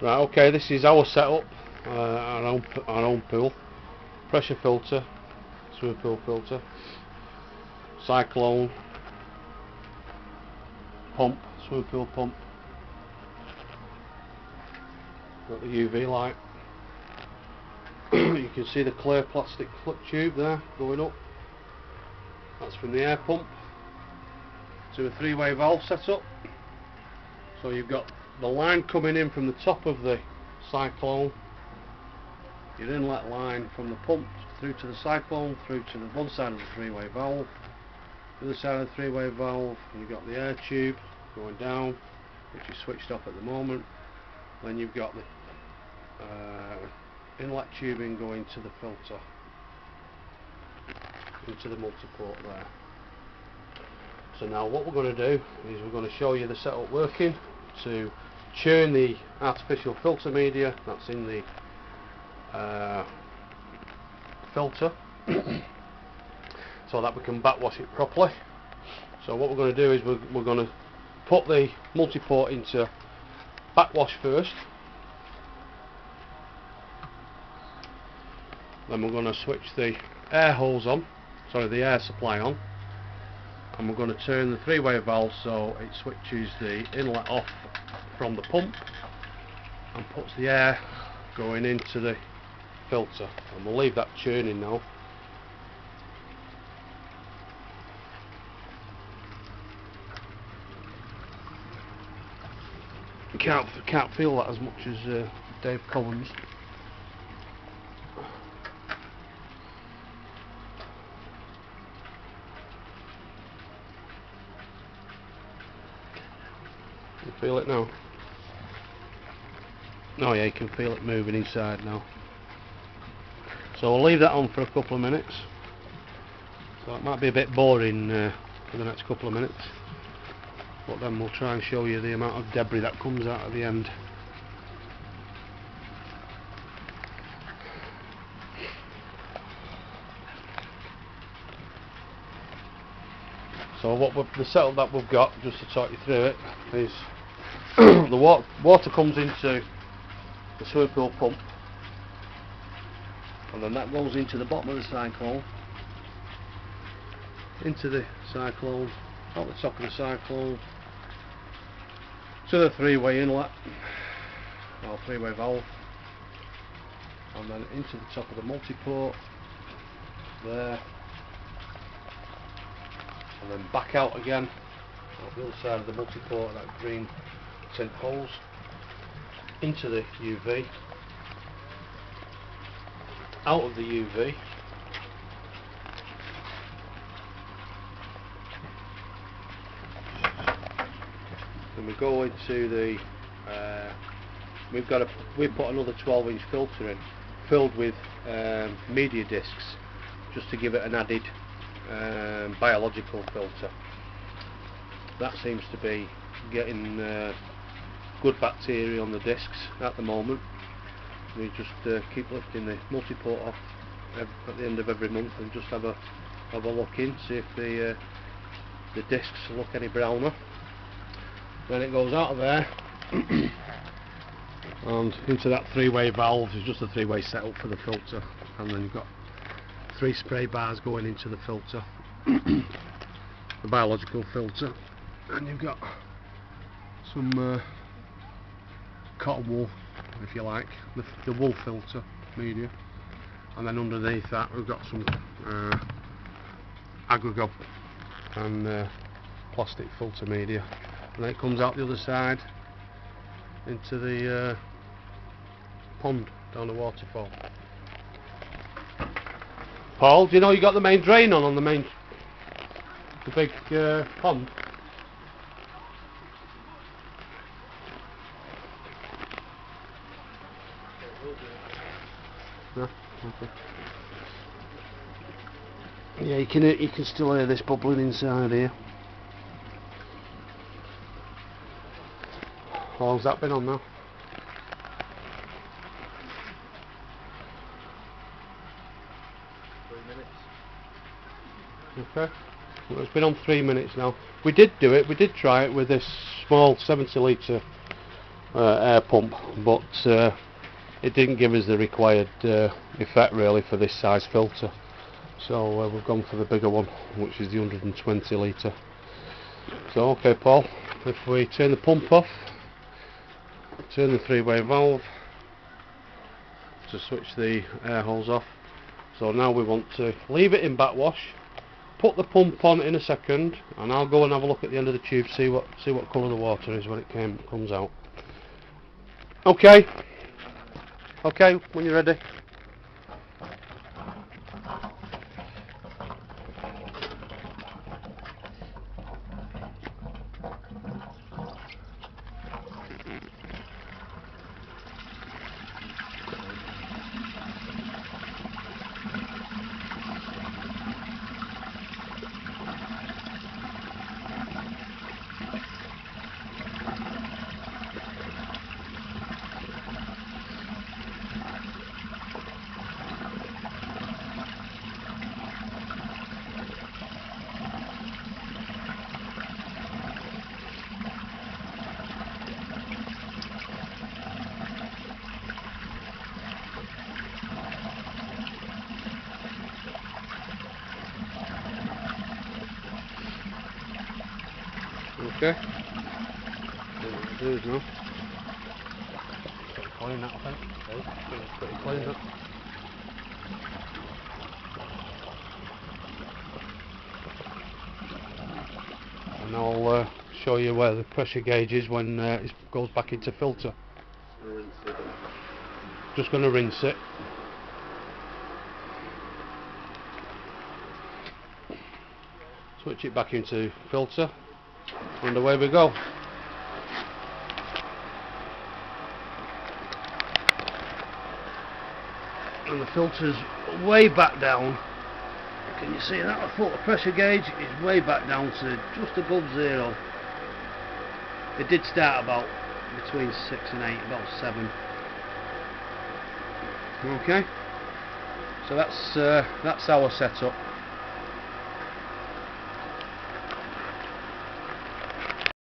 Right, okay, this is our setup, our own pool. Pressure filter, swimming pool filter, cyclone, pump, swimming pool pump. Got the UV light. You can see the clear plastic tube there going up. That's from the air pump to a three-way valve setup. So you've got the line coming in from the top of the cyclone, your inlet line from the pump through to the cyclone, through to the one side of the three-way valve, the other side of the three-way valve, and you've got the air tube going down, which is switched off at the moment. Then you've got the inlet tubing going to the filter, into the multi-port there. So now what we're going to do is we're going to show you the setup working to churn the artificial filter media that's in the filter so that we can backwash it properly. So what we're going to do is we're going to put the multi-port into backwash first, then we're going to switch the air hose on, sorry, the air supply on, and we're going to turn the three-way valve so it switches the inlet off from the pump and puts the air going into the filter, and we'll leave that churning now. You can't feel that as much as Dave Collins. You feel it now? Oh yeah, you can feel it moving inside now. So we'll leave that on for a couple of minutes. So it might be a bit boring for the next couple of minutes, but then we'll try and show you the amount of debris that comes out at the end. So the setup that we've got, just to talk you through it, is the water comes into the swimming pool pump, and then that goes into the bottom of the cyclone, into the cyclone, out the top of the cyclone, to the three-way inlet, or three-way valve, and then into the top of the multi-port, there, and then back out again, on the other side of the multi-port, that green tint hose, into the UV, out of the UV, and we go into the we put another 12-inch filter in, filled with media discs, just to give it an added biological filter. That seems to be getting good bacteria on the discs at the moment. We just keep lifting the multi-port off at the end of every month and just have a look in, see if the discs look any browner. Then it goes out of there and into that three-way valve. It's just a three-way setup for the filter, and then you've got 3 spray bars going into the filter, the biological filter, and you've got some cotton wool, if you like, the wool filter media, and then underneath that we've got some aggregate and plastic filter media, and then it comes out the other side into the pond down the waterfall. Paul, do you know you got the main drain on the big pond? No? Okay. Yeah, you can still hear this bubbling inside here. How long's that been on now? Okay, well, it's been on 3 minutes now. We did try it with this small 70 litre air pump, but it didn't give us the required effect really for this size filter, so we've gone for the bigger one, which is the 120 litre. So okay Paul, if we turn the pump off, turn the three-way valve to switch the air holes off. So now we want to leave it in backwash, put the pump on in a second, and I'll go and have a look at the end of the tube, see what colour the water is when it comes out. Okay, when you're ready. Okay. What we'll do is now. Pretty clean that, I think. Okay. It's pretty clean that. And I'll show you where the pressure gauge is when it goes back into filter. Just going to rinse it. Switch it back into filter. And away we go. And the filter's way back down. Can you see that? The filter pressure gauge is way back down to just above 0. It did start about between 6 and 8, about 7. Okay. So that's our setup.